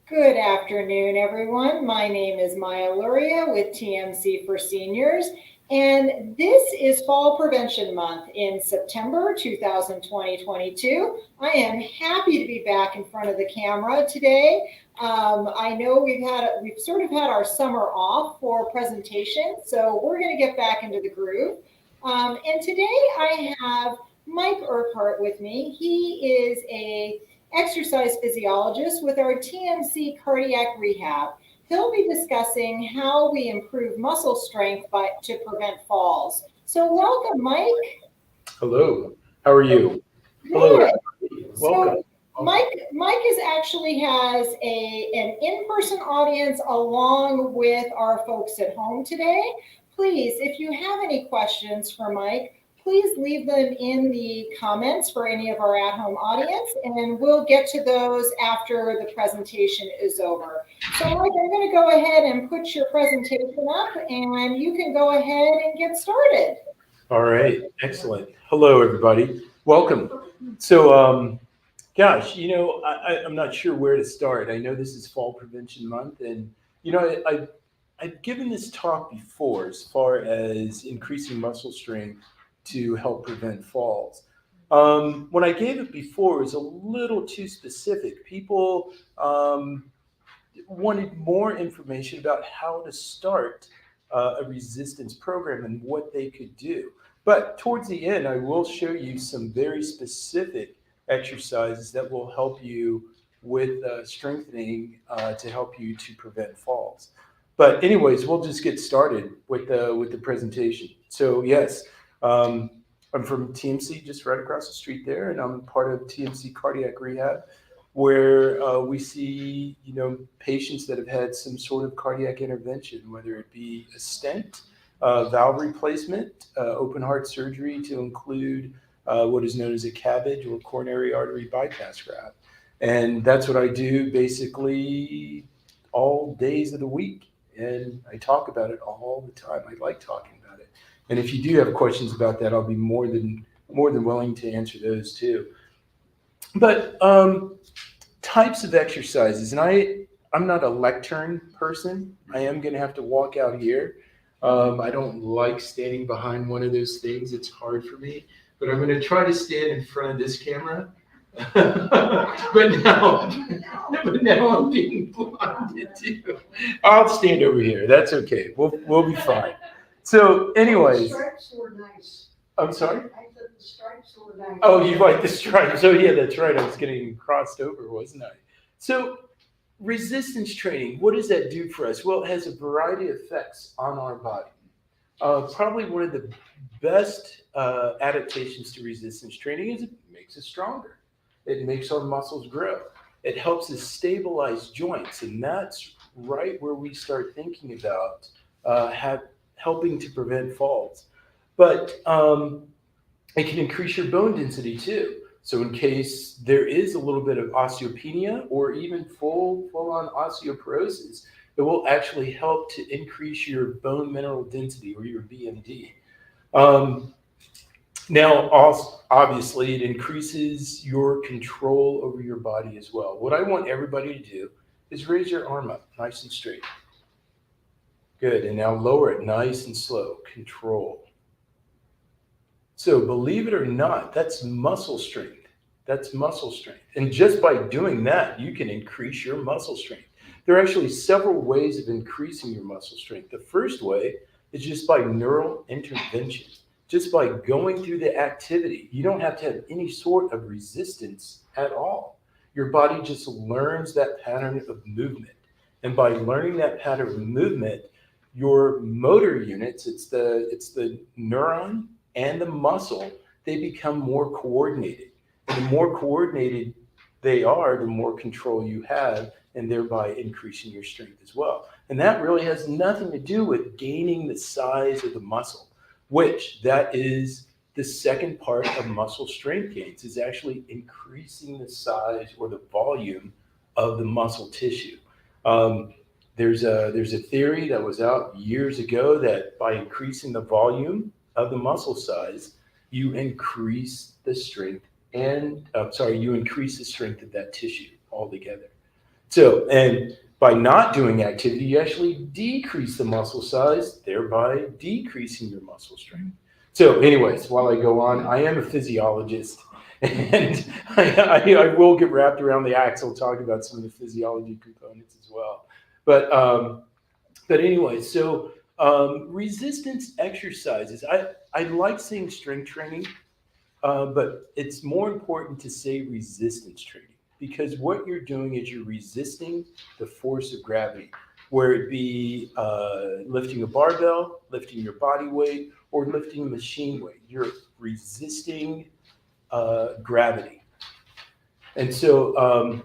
Good afternoon, everyone. My name is Maya Luria with TMC for Seniors, and this is Fall Prevention Month in September 2022. I am happy to be back in front of the camera today. I know we've sort of had our summer off for presentations, so we're going to get back into the groove. And today I have Mike Urqhart with me. He is a exercise physiologist with our TMC Cardiac Rehab. He'll be discussing how we improve muscle strength to prevent falls. So welcome, Mike. Hello. How are you? Hello, Good. everybody. Welcome. So Mike actually has an in-person audience along with our folks at home today. Please, if you have any questions for Mike, please leave them in the comments for any of our at-home audience, and we'll get to those after the presentation is over. So Mike, I'm going to go ahead and put your presentation up, and you can go ahead and get started. All right. Excellent. Hello, everybody. Welcome. So, gosh, I'm not sure where to start. I know this is Fall Prevention Month, and I've given this talk before as far as increasing muscle strength to help prevent falls. When I gave it before, it was a little too specific. People wanted more information about how to start a resistance program and what they could do. But towards the end, I will show you some very specific exercises that will help you with strengthening to help you to prevent falls. But anyways, we'll just get started with the presentation. So yes, I'm from TMC, just right across the street there, and I'm part of TMC Cardiac Rehab, where we see patients that have had some sort of cardiac intervention, whether it be a stent, valve replacement, open heart surgery to include what is known as a CABG or coronary artery bypass graft. And that's what I do basically all days of the week. And I talk about it all the time. I like talking about it. And if you do have questions about that, I'll be more than willing to answer those too. But types of exercises, and I'm not a lectern person. I am going to have to walk out here. I don't like standing behind one of those things. It's hard for me. But I'm going to try to stand in front of this camera. but now I'm being blinded too. I'll stand over here. That's okay. We'll be fine. So, anyways, the stripes were nice. I'm sorry. I thought the stripes were nice. Oh, you like the stripes? Oh, yeah, that's right. I was getting crossed over, wasn't I? So, resistance training. What does that do for us? Well, it has a variety of effects on our body. Probably one of the best adaptations to resistance training is it makes us stronger. It makes our muscles grow. It helps us stabilize joints, and that's right where we start thinking about helping to prevent falls. But it can increase your bone density too. So in case there is a little bit of osteopenia or even full-on osteoporosis, it will actually help to increase your bone mineral density or your BMD. Now, also, obviously, it increases your control over your body as well. What I want everybody to do is raise your arm up nice and straight. Good, and now lower it nice and slow. Control. So believe it or not, that's muscle strength. That's muscle strength. And just by doing that, you can increase your muscle strength. There are actually several ways of increasing your muscle strength. The first way is just by neural intervention. Just by going through the activity. You don't have to have any sort of resistance at all. Your body just learns that pattern of movement. And by learning that pattern of movement, your motor units, it's the neuron and the muscle, they become more coordinated. And the more coordinated they are, the more control you have, and thereby increasing your strength as well. And that really has nothing to do with gaining the size of the muscle, which that is the second part of muscle strength gains, is actually increasing the size or the volume of the muscle tissue. There's a theory that was out years ago that by increasing the volume of the muscle size, you increase the strength you increase the strength of that tissue altogether. So, and by not doing activity, you actually decrease the muscle size, thereby decreasing your muscle strength. So anyways, while I go on, I am a physiologist, and I will get wrapped around the axle talking about some of the physiology components as well. But anyway, so resistance exercises. I like saying strength training, but it's more important to say resistance training, because what you're doing is you're resisting the force of gravity, where it be lifting a barbell, lifting your body weight, or lifting a machine weight. You're resisting gravity. And so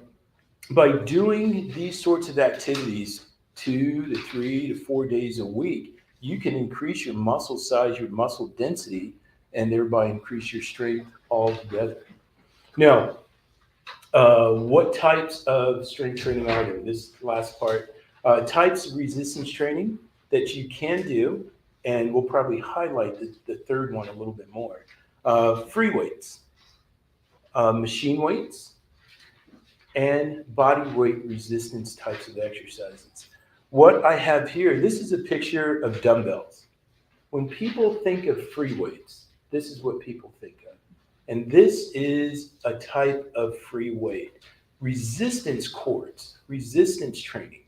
by doing these sorts of activities 2 to 3 to 4 days a week, you can increase your muscle size, your muscle density, and thereby increase your strength altogether. Now, what types of strength training are there? This last part. Types of resistance training that you can do, and we'll probably highlight the third one a little bit more. Free weights, machine weights, and body weight resistance types of exercises. What I have here, this is a picture of dumbbells. When people think of free weights, this is what people think of. And this is a type of free weight. Resistance cords, resistance training,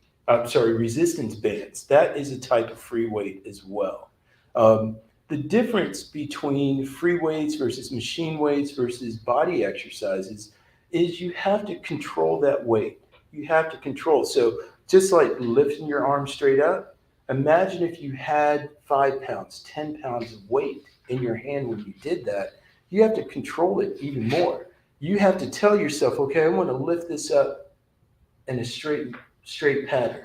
resistance bands, that is a type of free weight as well. The difference between free weights versus machine weights versus body exercises is you have to control that weight. You have to control. So just like lifting your arm straight up, imagine if you had 5 pounds, 10 pounds of weight in your hand when you did that. You have to control it even more. You have to tell yourself, okay, I want to lift this up in a straight pattern,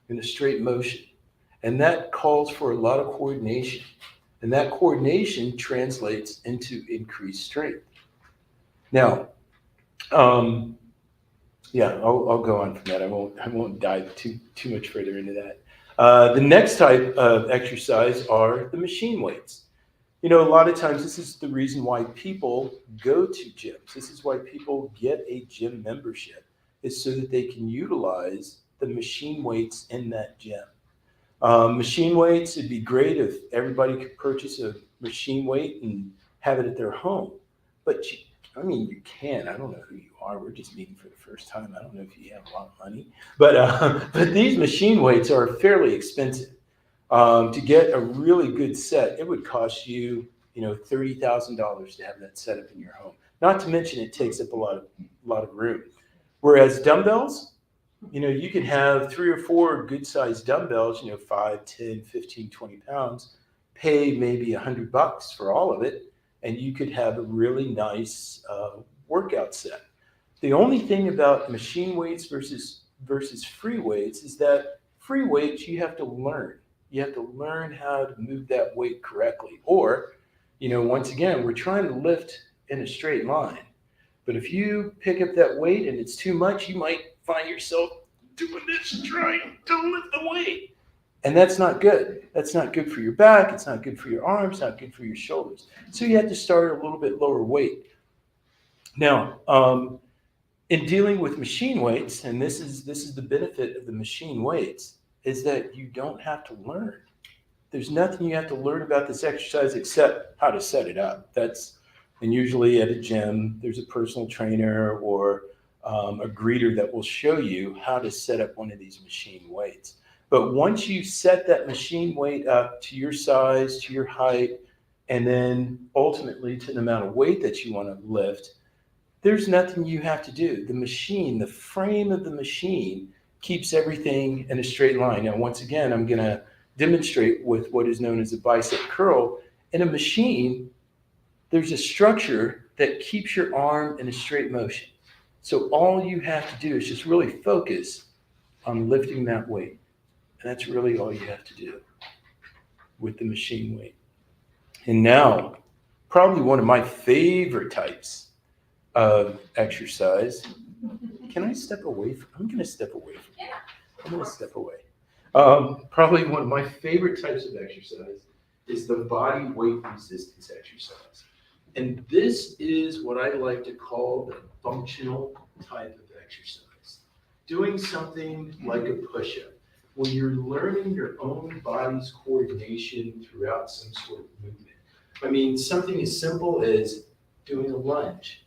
in a straight motion. And that calls for a lot of coordination. And that coordination translates into increased strength. Now, I'll go on from that. I won't dive too much further into that. The next type of exercise are the machine weights. You know, a lot of times this is the reason why people go to gyms. This is why people get a gym membership, is so that they can utilize the machine weights in that gym. Machine weights, it'd be great if everybody could purchase a machine weight and have it at their home. But you can. I don't know who you are. We're just meeting for the first time. I don't know if you have a lot of money. But these machine weights are fairly expensive. To get a really good set, it would cost you, $30,000 to have that set up in your home. Not to mention it takes up a lot of room. Whereas dumbbells, you can have 3 or 4 good-sized dumbbells, 5, 10, 15, 20 pounds, pay maybe $100 for all of it, and you could have a really nice workout set. The only thing about machine weights versus free weights is that free weights, you have to learn. You have to learn how to move that weight correctly. Or, once again, we're trying to lift in a straight line. But if you pick up that weight and it's too much, you might find yourself doing this, trying to lift the weight. And that's not good. That's not good for your back. It's not good for your arms. Not good for your shoulders. So you have to start at a little bit lower weight. Now, in dealing with machine weights, and this is the benefit of the machine weights, is that you don't have to learn. There's nothing you have to learn about this exercise except how to set it up. And usually at a gym, there's a personal trainer or a greeter that will show you how to set up one of these machine weights. But once you set that machine weight up to your size, to your height, and then ultimately to the amount of weight that you want to lift, there's nothing you have to do. The machine, the frame of the machine, keeps everything in a straight line. Now, once again, I'm going to demonstrate with what is known as a bicep curl. In a machine, there's a structure that keeps your arm in a straight motion. So all you have to do is just really focus on lifting that weight. And that's really all you have to do with the machine weight. And now, probably one of my favorite types of exercise. Can I step away? I'm going to step away from you. I'm going to step away. Probably one of my favorite types of exercise is the body weight resistance exercise. And this is what I like to call the functional type of exercise. doing something like a push-up, where you're learning your own body's coordination throughout some sort of movement. I mean, something as simple as doing a lunge,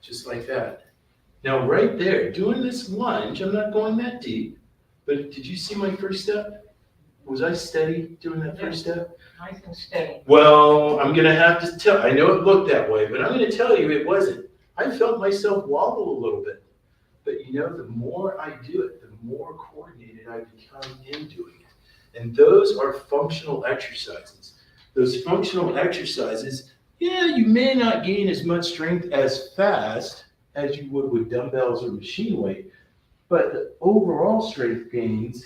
just like that. Now, right there, doing this lunge, I'm not going that deep, but did you see my first step? Was I steady doing that first step? Nice and steady. Well, I'm going to have to tell, I know it looked that way, but I'm going to tell you it wasn't. I felt myself wobble a little bit. But you know, the more I do it, the more coordinated I become in doing it. And those are functional exercises. Those functional exercises, yeah, you may not gain as much strength as fast as you would with dumbbells or machine weight, but the overall strength gains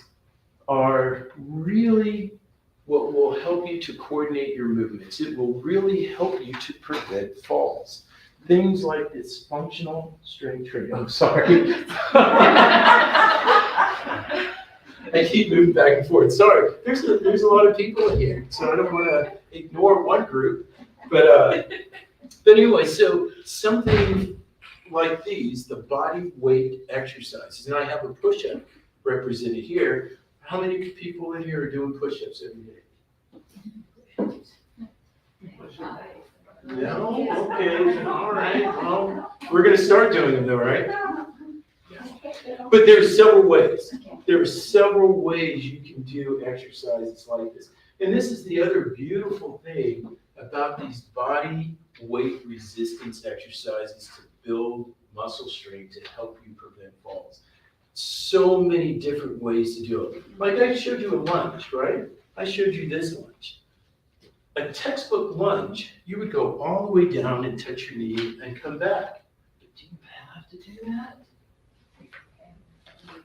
are really what will help you to coordinate your movements. It will really help you to prevent falls. Things like this functional strength training. I'm sorry. I keep moving back and forth. Sorry. There's a lot of people in here, so I don't want to ignore one group. But anyway, so something like these, the body weight exercises, and I have a push-up represented here. How many people in here are doing push-ups every day? No? Okay, all right. Well, we're going to start doing them though, right? But there's several ways. There are several ways you can do exercises like this. And this is the other beautiful thing about these body weight resistance exercises to build muscle strength to help you prevent falls. So many different ways to do it. Like I showed you a lunge, right? I showed you this lunge. A textbook lunge, you would go all the way down and touch your knee and come back. But do you have to do that?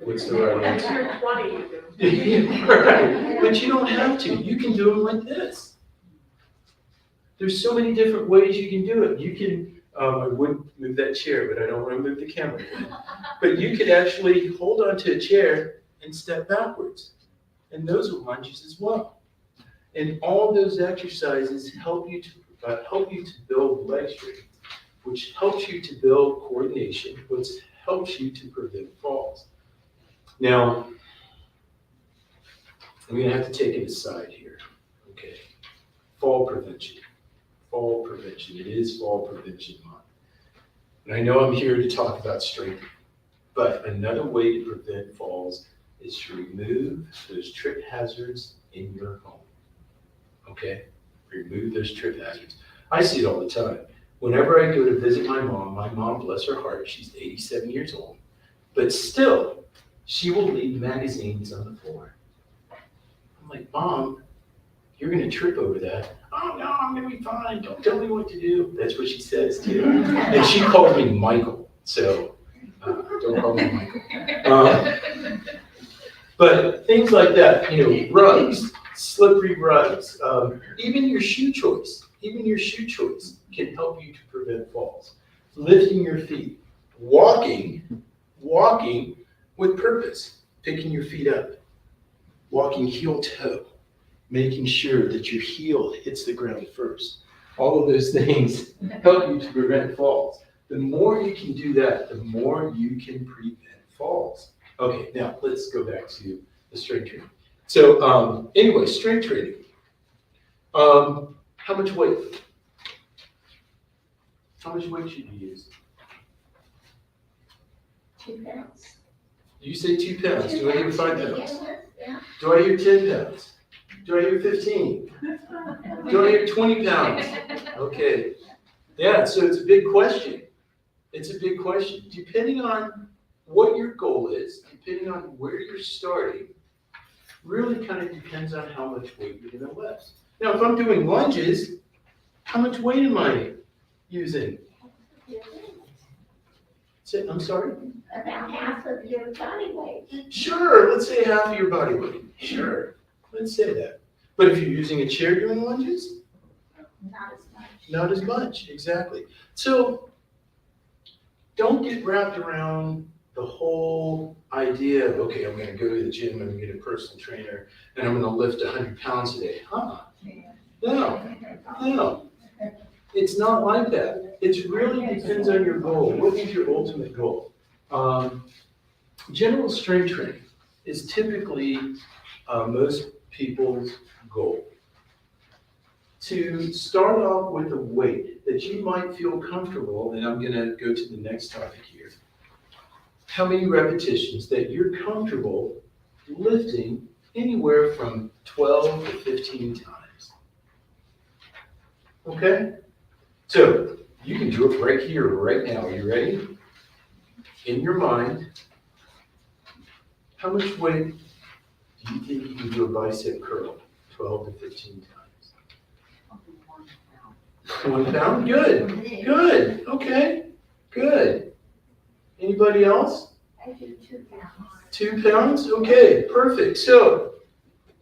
What's the right answer? That's your 20 you do. Right. But you don't have to. You can do them like this. There's so many different ways you can do it. You can, I wouldn't move that chair, but I don't want to move the camera. But you could actually hold onto a chair and step backwards. And those are lunges as well. And all those exercises help you to build leg strength, which helps you to build coordination, which helps you to prevent falls. Now, I'm going to have to take it aside here. Okay, fall prevention. Fall prevention. It is Fall Prevention Month. And I know I'm here to talk about strength, but another way to prevent falls is to remove those trip hazards in your home. Okay? Remove those trip hazards. I see it all the time. Whenever I go to visit my mom, bless her heart, she's 87 years old, but still, she will leave magazines on the floor. I'm like, Mom, you're going to trip over that. Oh, no, I'm going to be fine. Don't tell me what to do. That's what she says, too. And she called me Michael, so don't call me Michael. But things like that, rugs, slippery rugs, even your shoe choice can help you to prevent falls. Lifting your feet, walking with purpose, picking your feet up, walking heel toe, making sure that your heel hits the ground first. All of those things help you to prevent falls. The more you can do that, the more you can prevent falls. Okay, now let's go back to the strength training. So anyway, strength training. How much weight? How much weight should you use? 2 pounds. You say 2 pounds. Do I hear 5 pounds? Yeah. Do I hear 10 pounds? Do I hear 15? Do I hear 20 pounds? Okay. Yeah, so it's a big question. It's a big question. Depending on what your goal is, depending on where you're starting, really kind of depends on how much weight you're going to lift. Now, if I'm doing lunges, how much weight am I using? I'm sorry? About half of your body weight. Sure, let's say half of your body weight. Sure, let's say that. But if you're using a chair doing lunges? Not as much. Not as much, exactly. So don't get wrapped around the whole idea of, okay, I'm going to go to the gym, I'm going to get a personal trainer, and I'm going to lift 100 pounds a day. No. It's not like that. It really depends on your goal. What is your ultimate goal? General strength training is typically most people's goal. To start off with a weight that you might feel comfortable, and I'm going to go to the next topic here. How many repetitions that you're comfortable lifting anywhere from 12 to 15 times. Okay? So you can do it right here, right now. Are you ready? In your mind, how much weight do you think you can do a bicep curl? 12 to 15 times. 1 pound? Good. Good. Okay. Good. Anybody else? I do 2 pounds. 2 pounds? Okay, perfect. So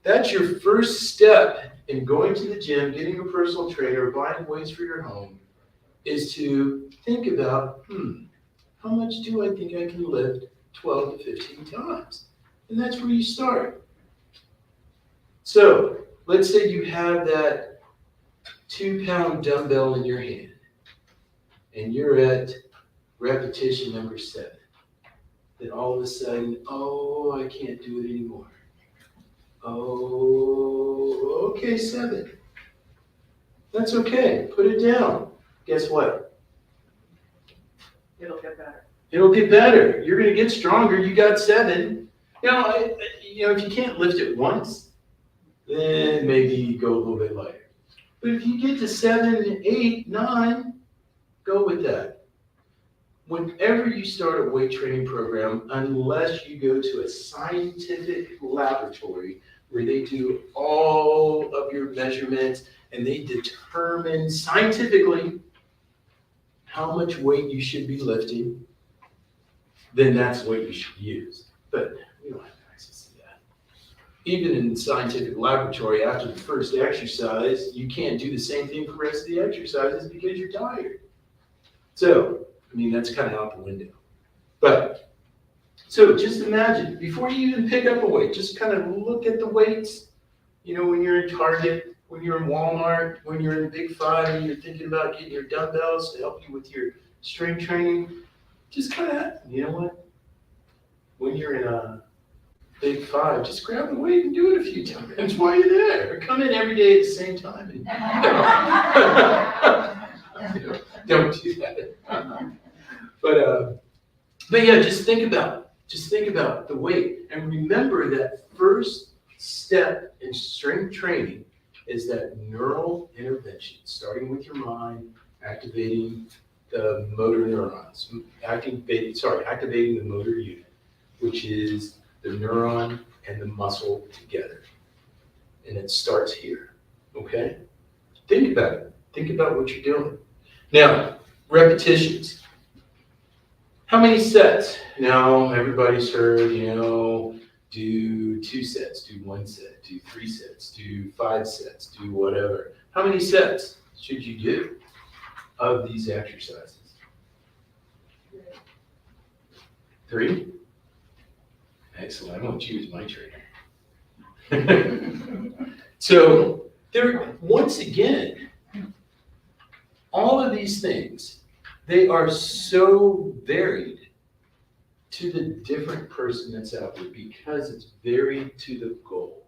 that's your first step in going to the gym, getting a personal trainer, buying weights for your home, is to think about, how much do I think I can lift 12 to 15 times? And that's where you start. So let's say you have that 2-pound dumbbell in your hand, and you're at repetition number 7. Then all of a sudden, oh, I can't do it anymore. Oh, okay, 7. That's okay. Put it down. Guess what? It'll get better. It'll get better. You're going to get stronger. You got 7. Now, if you can't lift it once, then maybe go a little bit lighter. But if you get to 7, 8, 9, go with that. Whenever you start a weight training program, unless you go to a scientific laboratory where they do all of your measurements and they determine scientifically how much weight you should be lifting, then that's what you should use. But we don't have access to that. Even in the scientific laboratory, after the first exercise, you can't do the same thing for the rest of the exercises because you're tired. So, that's kind of out the window. But, so just imagine, before you even pick up a weight, just kind of look at the weights. When you're in Target, when you're in Walmart, when you're in Big 5, and you're thinking about getting your dumbbells to help you with your strength training, just kind of, when you're in a Big 5, just grab the weight and do it a few times while you're there. Or come in every day at the same time. Don't do that. But yeah, just think about the weight, and remember that first step in strength training is that neural intervention, starting with your mind, activating the motor neurons, activating the motor unit, which is the neuron and the muscle together, and it starts here. Okay, think about it. Think about what you're doing. Now, repetitions. How many sets? Now, everybody's heard, do 2 sets, do 1 set, do 3 sets, do 5 sets, do whatever. How many sets should you do of these exercises? 3? Excellent. I want you as my trainer. So, once again, all of these things, they are so varied to the different person that's out there because it's varied to the goal.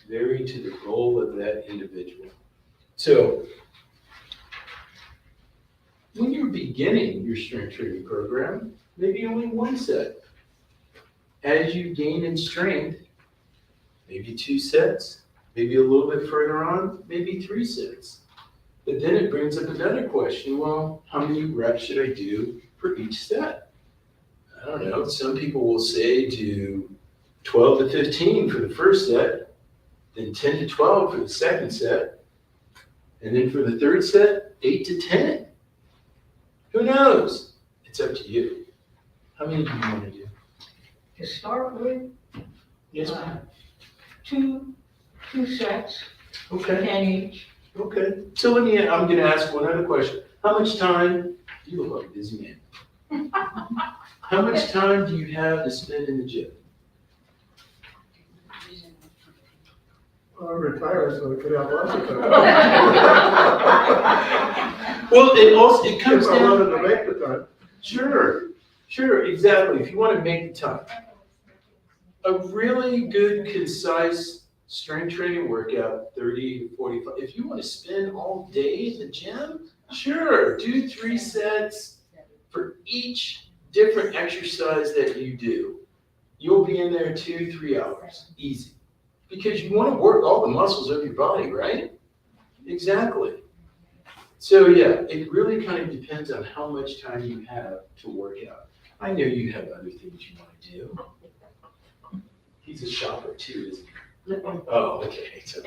Varied to the goal of that individual. So, when you're beginning your strength training program, maybe only 1 set. As you gain in strength, maybe 2 sets, maybe a little bit further on, maybe 3 sets. But then it brings up another question. Well, how many reps should I do for each set? I don't know. Some people will say do 12 to 15 for the first set, then 10 to 12 for the second set, and then for the third set, 8 to 10. Who knows? It's up to you. How many do you want to do? To start with, Yes, ma'am. 2 sets, Okay. 10 each. Okay. So I'm going to ask one other question. How much time, you look like a busy man. How much time do you have to spend in the gym? I'm retired, so I could have lots of time. Well, it comes If I wanted down. to make the time. Sure. Sure, exactly. If you want to make the time. A really good, concise strength training workout, 30 to 45. If you want to spend all day in the gym, sure, do 3 sets for each different exercise that you do. You'll be in there 2-3 hours, easy. Because you want to work all the muscles of your body, right? Exactly. So yeah, it really kind of depends on how much time you have to work out. I know you have other things you want to do. He's a shopper too, isn't he? Oh, okay. So.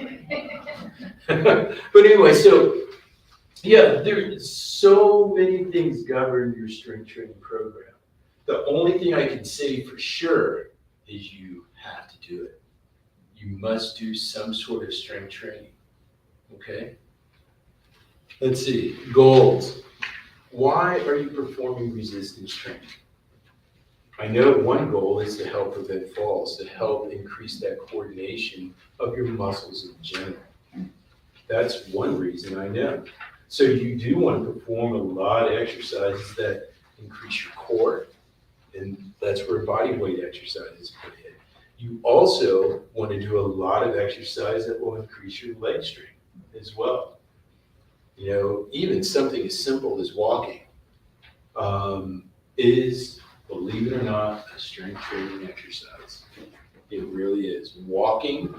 But anyway, so yeah, there's so many things govern your strength training program. The only thing I can say for sure is you have to do it. You must do some sort of strength training, okay? Let's see, goals. Why are you performing resistance training? I know one goal is to help prevent falls, to help increase that coordination of your muscles in general. That's one reason I know. So you do want to perform a lot of exercises that increase your core, and that's where body weight exercises come in. You also want to do a lot of exercise that will increase your leg strength as well. You know, even something as simple as walking is, believe it or not, a strength training exercise. It really is. Walking,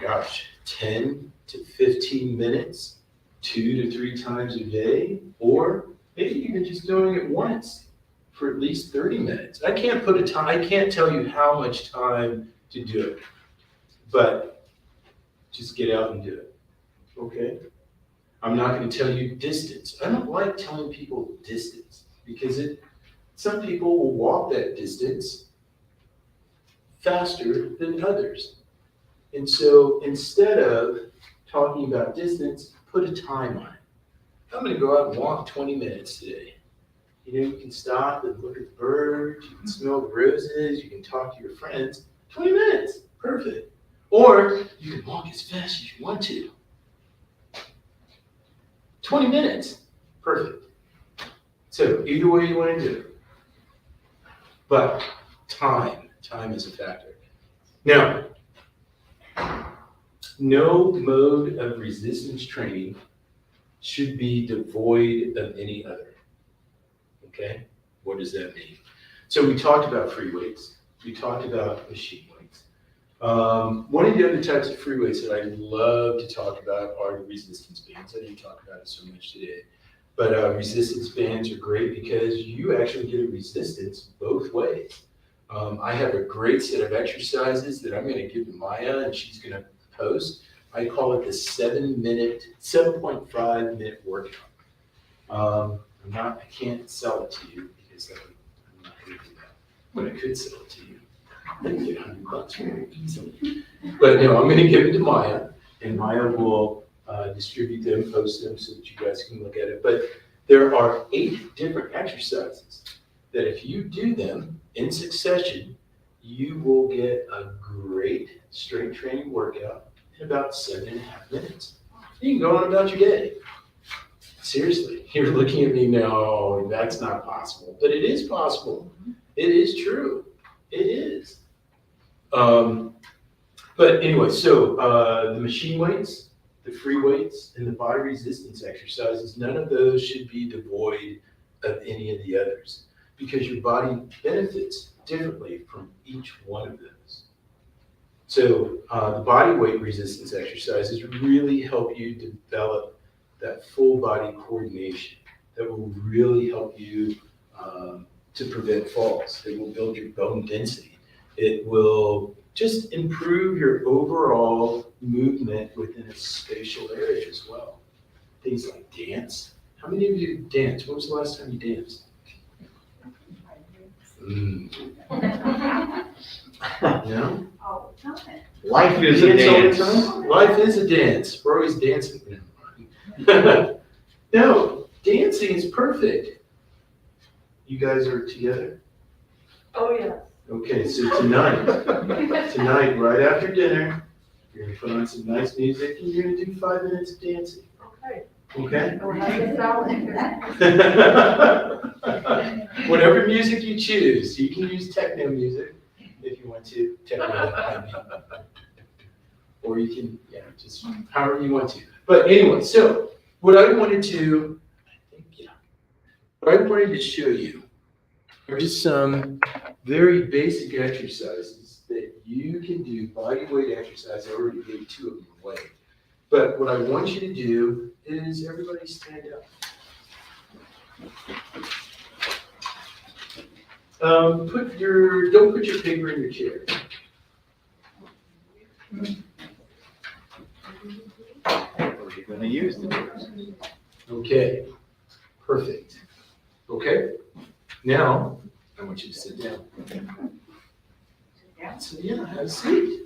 gosh, 10 to 15 minutes, 2 to 3 times a day, or maybe even just doing it once for at least 30 minutes. I can't put a time, I can't tell you how much time to do it, but just get out and do it, okay? I'm not going to tell you distance. I don't like telling people distance because some people will walk that distance faster than others. And so instead of talking about distance, put a time on it. I'm going to go out and walk 20 minutes today. You know, you can stop and look at the birds, you can smell the roses, you can talk to your friends. 20 minutes, perfect. Or you can walk as fast as you want to. 20 minutes, perfect. So either way you want to do it. But time is a factor. Now, no mode of resistance training should be devoid of any other. Okay? What does that mean? So we talked about free weights. We talked about machine weights. One of the other types of free weights that I love to talk about are the resistance bands. I didn't talk about it so much today. But resistance bands are great because you actually get a resistance both ways. I have a great set of exercises that I'm going to give to Maya, and she's going to post. I call it the 7.5 minute workout. I can't sell it to you because I'm not going to do that. But I could sell it to you. I can get $100 for it easily. But no, I'm going to give it to Maya, and Maya will distribute them, post them so that you guys can look at it. But there are 8 different exercises that if you do them in succession, you will get a great strength training workout in about 7.5 minutes. You can go on about your day. Seriously, you're looking at me now, that's not possible. But it is possible. It is true. It is. But anyway, so the machine weights, the free weights, and the body resistance exercises, none of those should be devoid of any of the others because your body benefits differently from each one of those. So the body weight resistance exercises really help you develop that full body coordination that will really help you to prevent falls. It will build your bone density. It will just improve your overall movement within a spatial area as well. Things like dance. How many of you dance? When was the last time you danced? No? All the time. Life is a Dance all the dance. time? Life is a dance. We're always dancing. No, dancing is perfect. You guys are together? Oh, yeah. Okay, so tonight, right after dinner, you're gonna put on some nice music and you're gonna do 5 minutes of dancing. Okay. Okay? Or have it solid. Whatever music you choose, you can use techno music if you want to. Techno, or you can, yeah, just however you want to. But anyway, so what I wanted to, what I wanted to show you are just some very basic exercises that you can do, body weight exercise. I already gave 2 of them away. But what I want you to do is everybody stand up. Don't put your paper in your chair. What are you going to use the tools? Okay, perfect. Okay, now I want you to sit down. So yeah, have a seat.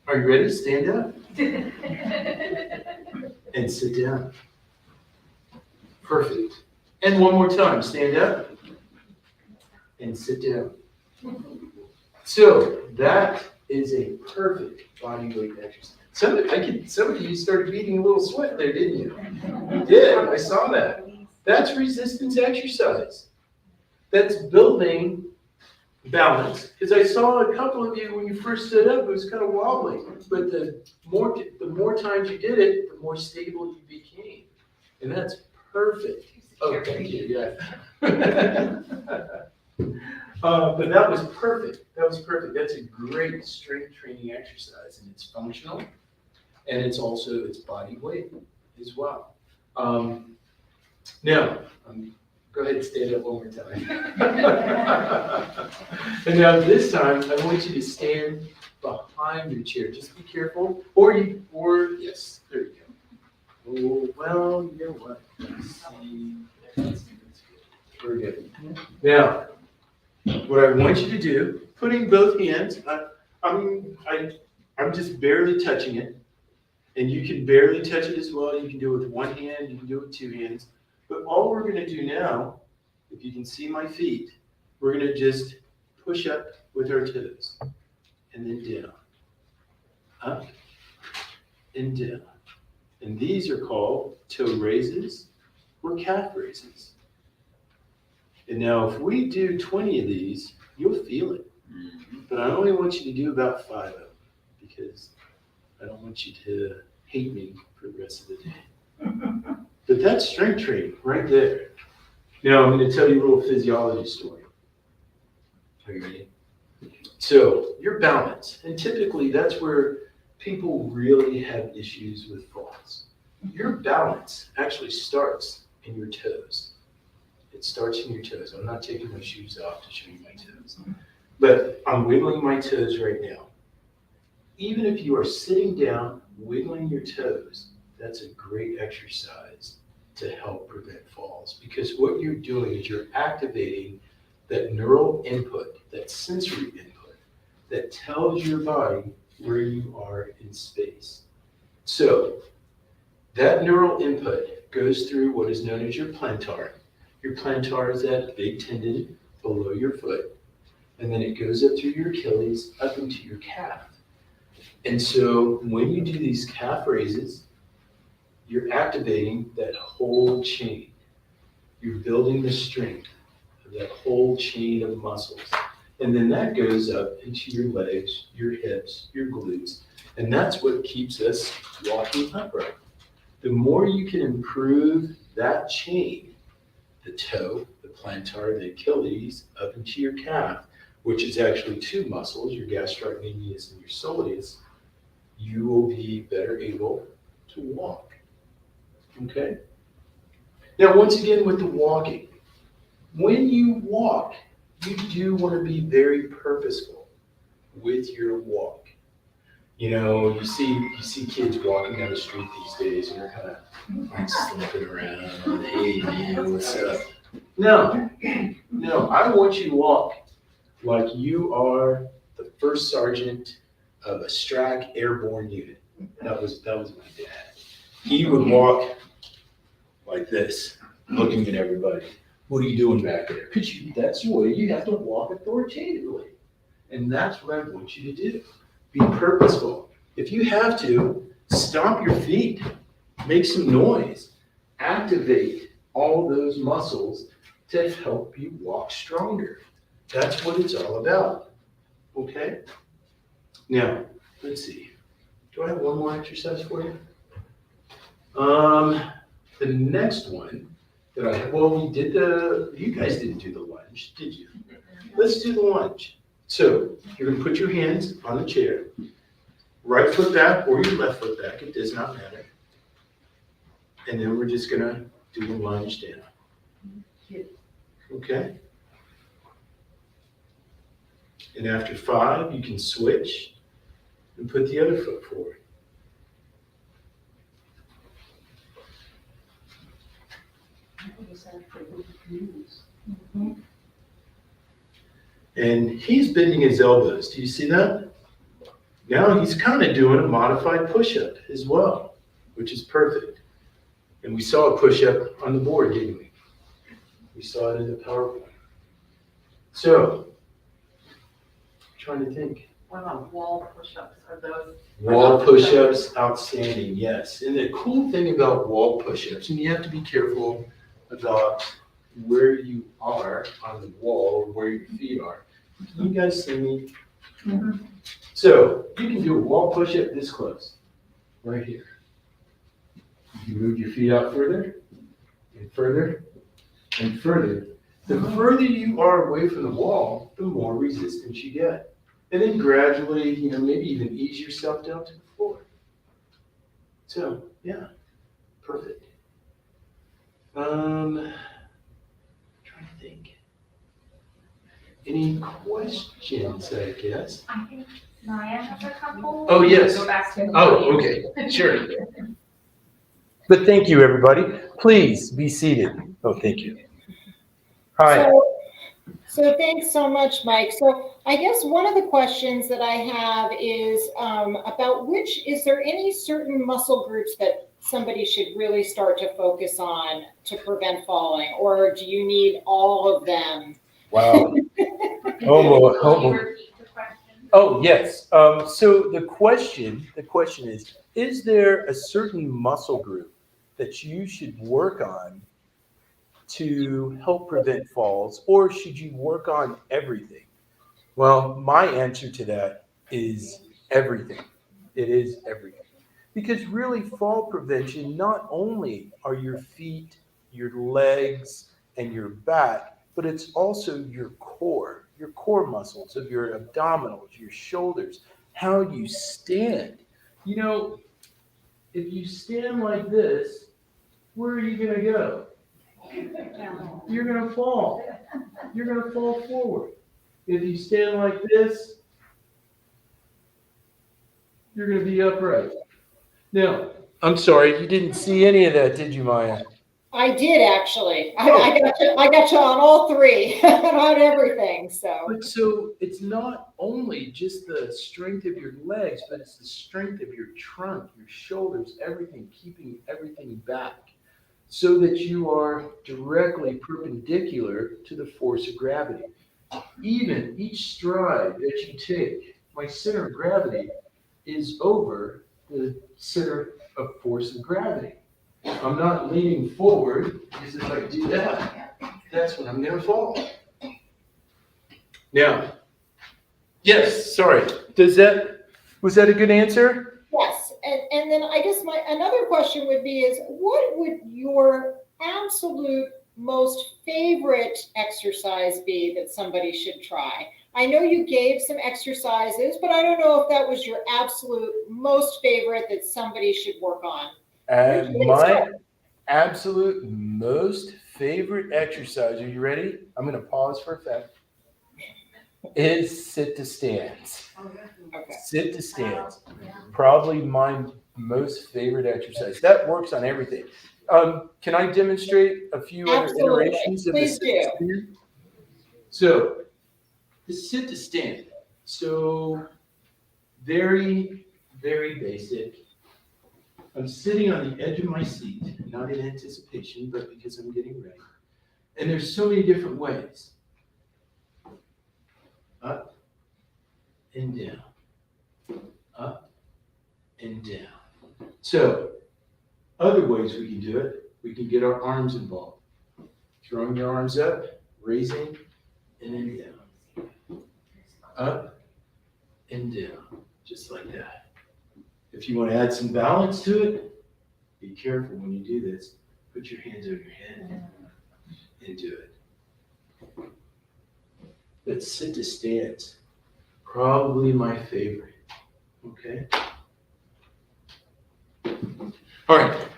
Are you ready to stand up? And sit down. Perfect. And one more time, stand up and sit down. So that is a perfect body weight exercise. Some of you started beating a little sweat there, didn't you? You did, I saw that. That's resistance exercise. That's building balance. Because I saw a couple of you when you first stood up, it was kind of wobbly. But the more times you did it, the more stable you became. And that's perfect. Oh, thank you, yeah. But that was perfect. That was perfect. That's a great strength training exercise, and it's functional, and it's also it's body weight as well. Now, go ahead and stand up one more time. And now this time, I want you to stand behind your chair. Just be careful, or yes, there you go. Oh, well, you know what? Let's see. Very good. Now, what I want you to do, putting both hands, I'm just barely touching it, and you can barely touch it as well. You can do it with one hand, you can do it with 2 hands. But all we're going to do now, if you can see my feet, we're going to just push up with our toes, and then down, up, and down. And these are called toe raises or calf raises. And now if we do 20 of these, you'll feel it. But I only want you to do about 5 of them because I don't want you to hate me for the rest of the day. But that's strength training right there. Now I'm going to tell you a little physiology story. Are you ready? So your balance, and typically that's where people really have issues with falls. Your balance actually starts in your toes. It starts in your toes. I'm not taking my shoes off to show you my toes. But I'm wiggling my toes right now. Even if you are sitting down, wiggling your toes, that's a great exercise to help prevent falls. Because what you're doing is you're activating that neural input, that sensory input, that tells your body where you are in space. So that neural input goes through what is known as your plantar. Your plantar is that big tendon below your foot, and then it goes up through your Achilles, up into your calf. And so when you do these calf raises, you're activating that whole chain. You're building the strength of that whole chain of muscles. And then that goes up into your legs, your hips, your glutes, and that's what keeps us walking upright. The more you can improve that chain, the toe, the plantar, the Achilles, up into your calf, which is actually 2 muscles, your gastrocnemius and your soleus, you will be better able to walk. Okay? Now, once again, with the walking, when you walk, you do want to be very purposeful with your walk. You know, you see kids walking down the street these days, and they're kind of like slipping around. Hey, man, what's up? No, I want you to walk like you are the first sergeant of a Strak airborne unit. That was my dad. He would walk like this, looking at everybody. What are you doing back there? Because that's the way you have to walk authoritatively. And that's what I want you to do. Be purposeful. If you have to, Stomp your feet, make some noise, activate all those muscles to help you walk stronger. That's what it's all about, okay? Now, let's see. Do I have one more exercise for you? The next one that I have, well, you guys didn't do the lunge, did you? Let's do the lunge. So you're gonna put your hands on the chair, right foot back or your left foot back, it does not matter. And then we're just gonna do the lunge down. Okay? And after 5, you can switch and put the other foot forward. And he's bending his elbows. Do you see that? Now he's kind of doing a modified push-up as well, which is perfect. And we saw a push-up on the board, didn't we? We saw it in the PowerPoint. So, trying to think. What about wall push-ups? Are those? Wall push-ups, outstanding, yes. And the cool thing about wall push-ups, and you have to be careful about where you are on the wall or where your feet are. Can you guys see me? Mhm. So you can do a wall push-up this close, right here. You can move your feet out further and further and further. The further you are away from the wall, the more resistance you get. And then gradually, maybe even ease yourself down to the floor. So, yeah, perfect. Trying to think. Any questions, I guess? I think Maya has a couple. Oh, yes. Go back to. Oh, okay, sure. But thank you, everybody. Please be seated. Oh, thank you. Hi. So thanks so much, Mike. So I guess one of the questions that I have is about is there any certain muscle groups that somebody should really start to focus on to prevent falling, or do you need all of them? Wow. Can you repeat the question? Oh, yes. So the question is there a certain muscle group that you should work on to help prevent falls, or should you work on everything? Well, my answer to that is everything. It is everything. Because really, fall prevention, not only are your feet, your legs, and your back, but it's also your core muscles of your abdominals, your shoulders, how you stand. If you stand like this, where are you going to go? You're going to fall. You're going to fall forward. If you stand like this, you're going to be upright. Now, I'm sorry, you didn't see any of that, did you, Maya? I did actually. I got you on all three, on everything. But so it's not only just the strength of your legs, but it's the strength of your trunk, your shoulders, everything, keeping everything back so that you are directly perpendicular to the force of gravity. Even each stride that you take, my center of gravity is over the center of force of gravity. I'm not leaning forward, because if I do that, that's when I'm going to fall. Now, yes, sorry. Was that a good answer? Yes, and then I guess another question would be is what would your absolute most favorite exercise be that somebody should try? I know you gave some exercises, but I don't know if that was your absolute most favorite that somebody should work on. My absolute most favorite exercise, are you ready? I'm going to pause for effect. Is sit to stands. Okay. Sit to stands. Probably my most favorite exercise. That works on everything. Can I demonstrate a few other iterations of the sit to stand? So, the sit to stand. So, very, very basic. I'm sitting on the edge of my seat, not in anticipation, but because I'm getting ready. And there's so many different ways. Up and down. Up and down. So, other ways we can do it, we can get our arms involved. Throwing your arms up, raising, and then down. Up and down, just like that. If you want to add some balance to it, be careful when you do this. Put your hands over your head and do it. But sit to stance, probably my favorite. Okay? All right.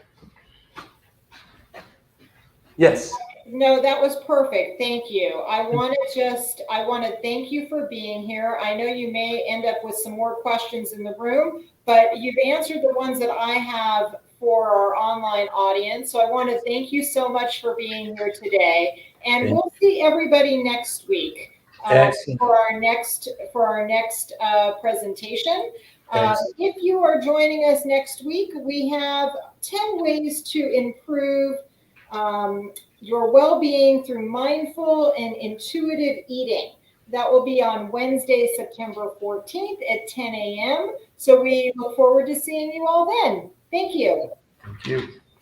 Yes. No, that was perfect. Thank you. I want to thank you for being here. I know you may end up with some more questions in the room, but you've answered the ones that I have for our online audience. So I want to thank you so much for being here today. And we'll see everybody next week for our next presentation. If you are joining us next week, we have 10 ways to improve your well-being through mindful and intuitive eating. That will be on Wednesday, September 14th at 10 a.m. So we look forward to seeing you all then. Thank you. Thank you.